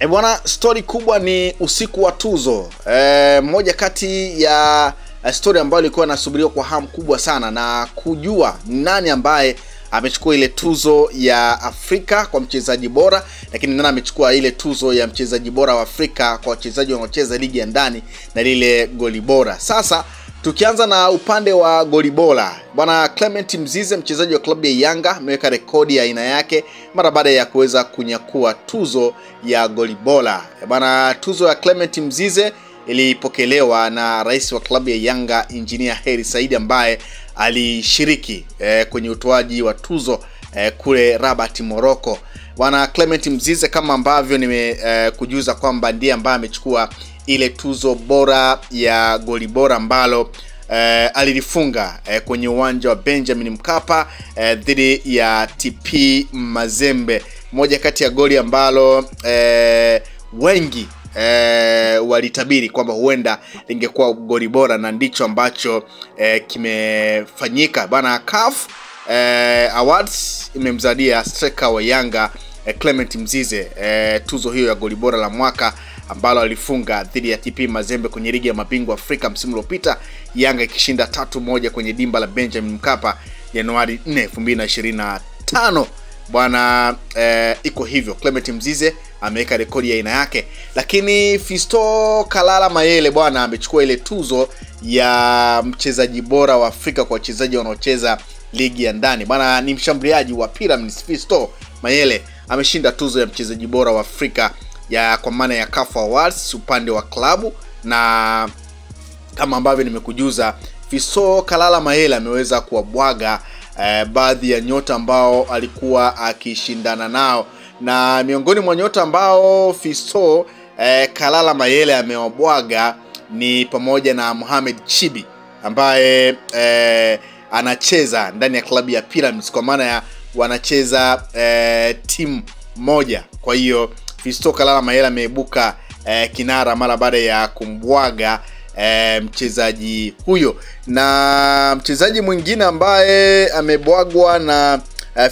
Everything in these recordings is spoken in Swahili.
Bwana, story kubwa ni usiku wa tuzo. Moja kati ya story ambayo ilikuwa inasubiriwa kwa hamu kubwa sana na kujua nani ambaye amechukua ile tuzo ya Afrika kwa mchezaji bora, lakini nani amechukua ile tuzo ya mchezaji bora wa Afrika kwa wachezaji wanaocheza ligi ya ndani na lile goli bora. Sasa tukianza na upande wa goli bora, bwana Clement Mzize, mchezaji wa klabu ya Yanga, ameweka rekodi ya aina yake mara baada ya kuweza kunyakua tuzo ya goli bora. Bwana, tuzo ya Clement Mzize ilipokelewa na rais wa klabu ya Yanga Engineer Hersi Said, ambaye alishiriki kwenye utoaji wa tuzo kule Rabat, Morocco. Bwana Clement Mzize, kama ambavyo nimekujuza kwamba ndiye ambaye amechukua ile tuzo bora ya goli bora ambalo alilifunga kwenye uwanja wa Benjamin Mkapa dhidi ya TP Mazembe. Moja kati ya goli ambalo wengi walitabiri kwamba huenda lingekuwa goli bora, na ndicho ambacho kimefanyika. Bana, CAF Awards imemzadia striker wa Yanga Clement Mzize tuzo hiyo ya goli bora la mwaka ambalo alifunga dhidi ya TP Mazembe kwenye ligi ya mabingwa Afrika msimu uliopita, Yanga ikishinda 3-1 kwenye dimba la Benjamin Mkapa Januari 4, 2025. Bwana, iko hivyo, Clement Mzize ameweka rekodi ya aina yake. Lakini Fiston Kalala Mayele bwana amechukua ile tuzo ya mchezaji bora wa Afrika kwa wachezaji wanaocheza ligi ya ndani. Bwana, ni mshambuliaji wa Pyramids. Fiston Mayele ameshinda tuzo ya mchezaji bora wa Afrika ya kwa maana ya CAF Awards upande wa klabu, na kama ambavyo nimekujuza, Fiston Kalala Mayele ameweza kuwabwaga baadhi ya nyota ambao alikuwa akishindana nao, na miongoni mwa nyota ambao Fiston Kalala Mayele amewabwaga ni pamoja na Mohamed Chibi ambaye anacheza ndani ya klabu ya Pyramids, kwa maana ya wanacheza timu moja. Kwa hiyo Fiston Kalala Mayele ameibuka kinara mara baada ya kumbwaga mchezaji huyo. Na mchezaji mwingine ambaye amebwagwa na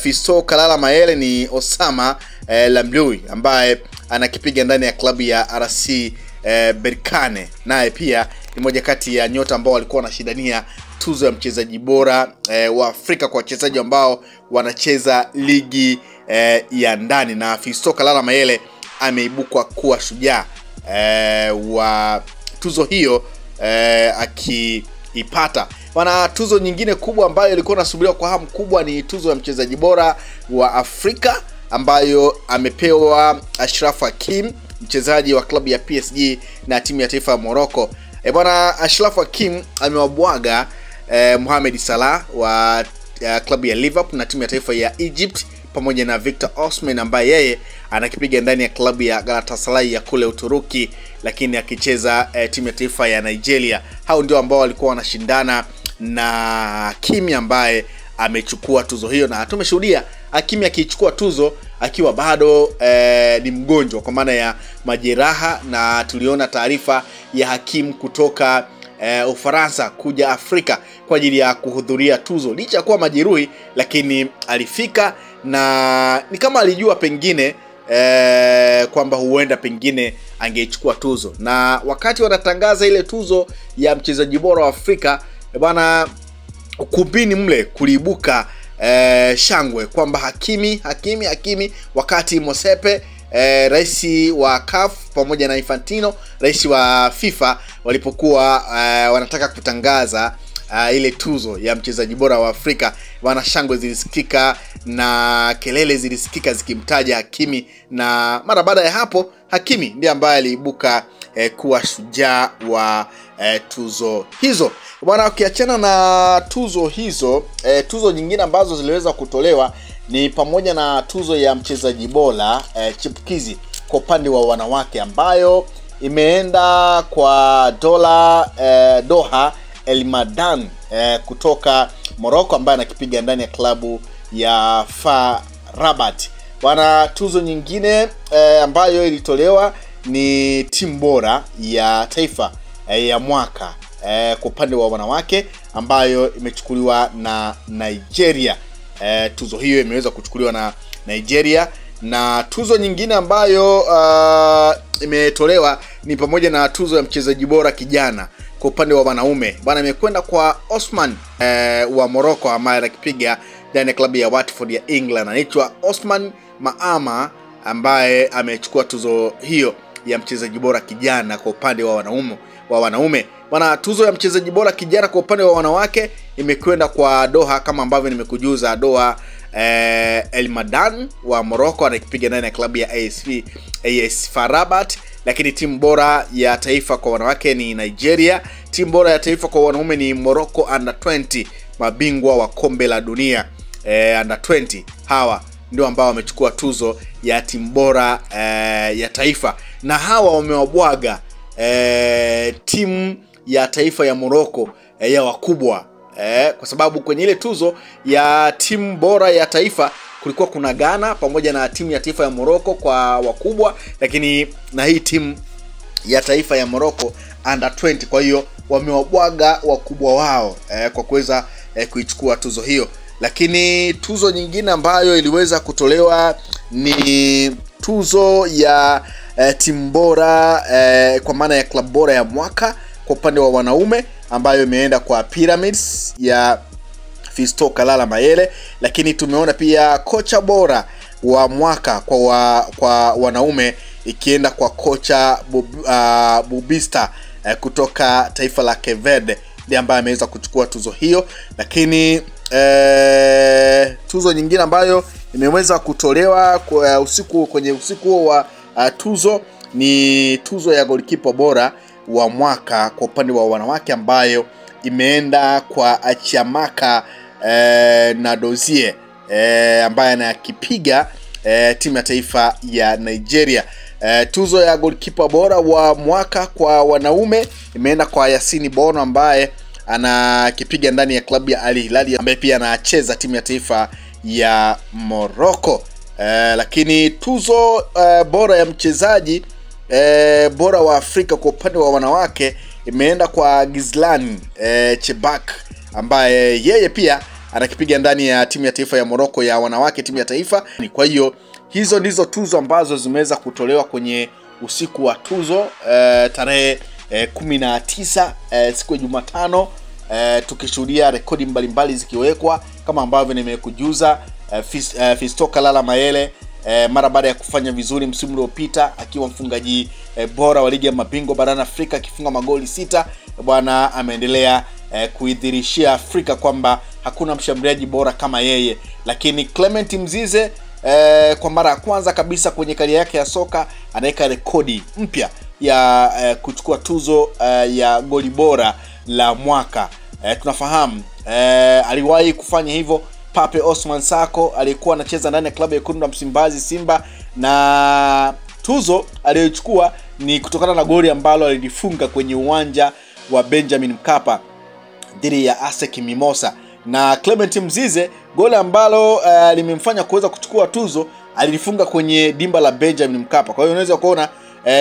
Fiston Kalala Mayele ni Osama Lamloui ambaye anakipiga ndani ya klabu ya RC Berkane, naye pia ni moja kati ya nyota ambao walikuwa wanashindania tuzo ya mchezaji bora wa Afrika kwa wachezaji ambao wanacheza ligi ya ndani, na Fiston Kalala Mayele ameibuka kuwa shujaa wa tuzo hiyo akiipata. Bwana, tuzo nyingine kubwa ambayo ilikuwa inasubiriwa kwa hamu kubwa ni tuzo ya mchezaji bora wa Afrika ambayo amepewa Achraf Hakimi, mchezaji wa klabu ya PSG na timu ya taifa ya Morocco. Bwana, Achraf Hakimi amewabwaga Mohamed Salah wa klabu ya Liverpool na timu ya taifa ya Egypt, pamoja na Victor Osimhen ambaye yeye anakipiga ndani ya klabu ya Galatasaray ya kule Uturuki, lakini akicheza timu ya taifa ya Nigeria. Hao ndio ambao walikuwa wanashindana na Hakimi ambaye amechukua tuzo hiyo, na tumeshuhudia Hakimi akichukua tuzo akiwa bado ni mgonjwa kwa maana ya majeraha, na tuliona taarifa ya Hakimi kutoka Ufaransa kuja Afrika kwa ajili ya kuhudhuria tuzo. Licha ya kuwa majeruhi, lakini alifika, na ni kama alijua pengine kwamba huenda pengine angeichukua tuzo. Na wakati wanatangaza ile tuzo ya mchezaji bora wa Afrika, bwana, ukumbini mle kuliibuka shangwe kwamba Hakimi, wakati Mosepe rais wa CAF pamoja na Infantino, rais wa FIFA, walipokuwa wanataka kutangaza ile tuzo ya mchezaji bora wa Afrika, wana shangwe zilisikika na kelele zilisikika zikimtaja Hakimi, na mara baada ya hapo Hakimi ndiye ambaye aliibuka kuwa shujaa wa tuzo hizo. Bwana, ukiachana na tuzo hizo, tuzo nyingine ambazo ziliweza kutolewa ni pamoja na tuzo ya mchezaji bora chipukizi kwa upande wa wanawake ambayo imeenda kwa Doha Elmadan kutoka Morocco ambaye anakipiga ndani ya klabu ya FAR Rabat. Bwana, tuzo nyingine ambayo ilitolewa ni timu bora ya taifa ya mwaka kwa upande wa wanawake ambayo imechukuliwa na Nigeria. Tuzo hiyo imeweza kuchukuliwa na Nigeria, Na tuzo nyingine ambayo imetolewa ni pamoja na tuzo ya mchezaji bora kijana kwa upande wa wanaume. Bwana, imekwenda kwa Osman wa Morocco ambaye anakipiga ndani ya klabu ya Watford ya England. Anaitwa Osman Maama ambaye amechukua tuzo hiyo ya mchezaji bora kijana kwa upande wa wanaume. Bwana, tuzo ya mchezaji bora kijana kwa upande wa wanawake imekwenda kwa Doha, kama ambavyo nimekujuza. Doha El Madan wa Morocco anakipiga ndani ya klabu ya AS FAR Rabat. Lakini timu bora ya taifa kwa wanawake ni Nigeria. Timu bora ya taifa kwa wanaume ni Morocco Under 20, mabingwa wa kombe la dunia Under 20. Hawa ndio ambao wamechukua tuzo ya timu bora ya taifa, na hawa wamewabwaga timu ya taifa ya Morocco ya wakubwa, kwa sababu kwenye ile tuzo ya timu bora ya taifa kulikuwa kuna Ghana pamoja na timu ya taifa ya Morocco kwa wakubwa, lakini na hii timu ya taifa ya Morocco Under 20. Kwa hiyo wamewabwaga wakubwa wao kwa kuweza kuichukua tuzo hiyo. Lakini tuzo nyingine ambayo iliweza kutolewa ni tuzo ya timu bora kwa maana ya klabu bora ya mwaka kwa upande wa wanaume, ambayo imeenda kwa Pyramids ya Fiston Kalala Mayele. Lakini tumeona pia kocha bora wa mwaka kwa wanaume ikienda kwa kocha Bubista kutoka taifa la Cape Verde, ndiye ambaye ameweza kuchukua tuzo hiyo. Lakini tuzo nyingine ambayo imeweza kutolewa kwenye usiku wa tuzo ni tuzo ya goalkeeper bora wa mwaka kwa upande wa wanawake, ambayo imeenda kwa Chiamaka Nadozie ambaye anakipiga timu ya taifa ya Nigeria. Tuzo ya goalkeeper bora wa mwaka kwa wanaume imeenda kwa Yassine Bono ambaye anakipiga ndani ya klabu ya Al Hilal, ambaye pia anacheza timu ya taifa ya Morocco. Lakini tuzo bora ya mchezaji bora wa Afrika kwa upande wa wanawake imeenda kwa Gizlan Chebak ambaye yeye pia anakipiga ndani ya timu ya taifa ya Morocco ya wanawake, timu ya taifa. Kwa hiyo hizo ndizo tuzo ambazo zimeweza kutolewa kwenye usiku wa tuzo tarehe 19 siku ya Jumatano, tukishuhudia rekodi mbalimbali zikiwekwa kama ambavyo nimekujuza. Fiston Kalala Mayele mara baada ya kufanya vizuri msimu uliopita akiwa mfungaji bora wa ligi ya mabingwa barani Afrika akifunga magoli 6, bwana ameendelea kuidhirishia Afrika kwamba hakuna mshambuliaji bora kama yeye. Lakini Clement Mzize kwa mara ya kwanza kabisa kwenye karia yake ya soka anaweka rekodi mpya ya kuchukua tuzo ya goli bora la mwaka. Tunafahamu aliwahi kufanya hivyo Pape Osman Sako aliyekuwa anacheza ndani ya klabu ya Wekundu wa Msimbazi Simba, na tuzo aliyochukua ni kutokana na goli ambalo alifunga kwenye uwanja wa Benjamin Mkapa dhidi ya ASEC Mimosa. Na Clement Mzize goli ambalo limemfanya kuweza kuchukua tuzo alifunga kwenye dimba la Benjamin Mkapa. Kwa hiyo unaweza kuona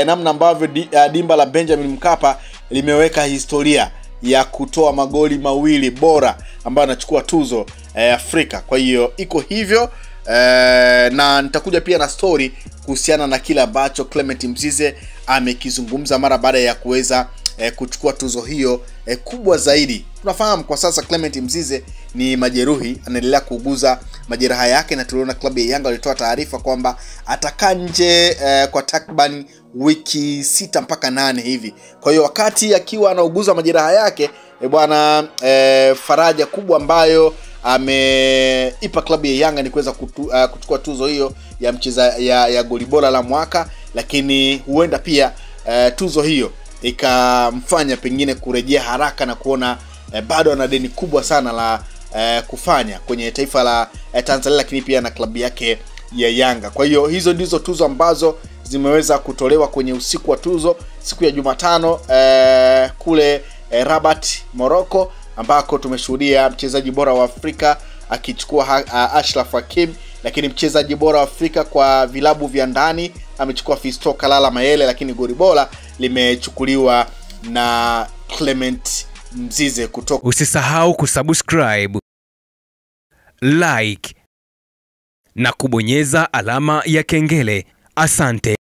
namna ambavyo dimba la Benjamin Mkapa limeweka historia ya kutoa magoli mawili bora ambayo anachukua tuzo Afrika. Kwa hiyo iko hivyo, na nitakuja pia na story kuhusiana na kile ambacho Clement Mzize amekizungumza mara baada ya kuweza kuchukua tuzo hiyo kubwa zaidi. Tunafahamu kwa sasa Clement Mzize ni majeruhi, anaendelea kuuguza majeraha yake, na tuliona klabu ya Yanga walitoa taarifa kwamba atakaa nje kwa takriban wiki 6 mpaka 8 hivi. Kwa hiyo wakati akiwa anauguza majeraha yake bwana, faraja kubwa ambayo ameipa klabu ya Yanga ni kuweza kuchukua tuzo hiyo ya goli bora la mwaka. Lakini huenda pia tuzo hiyo ikamfanya pengine kurejea haraka na kuona bado ana deni kubwa sana la kufanya kwenye taifa la Tanzania, lakini pia na klabu yake ya Yanga. Kwa hiyo hizo ndizo tuzo ambazo zimeweza kutolewa kwenye usiku wa tuzo siku ya Jumatano kule Rabat, Morocco, ambako tumeshuhudia mchezaji bora wa Afrika akichukua Achraf Hakimi, lakini mchezaji bora wa Afrika kwa vilabu vya ndani amechukua Fiston Kalala Mayele, lakini goli bora limechukuliwa na Clement Mzize kutoka. Usisahau kusubscribe, like na kubonyeza alama ya kengele. Asante.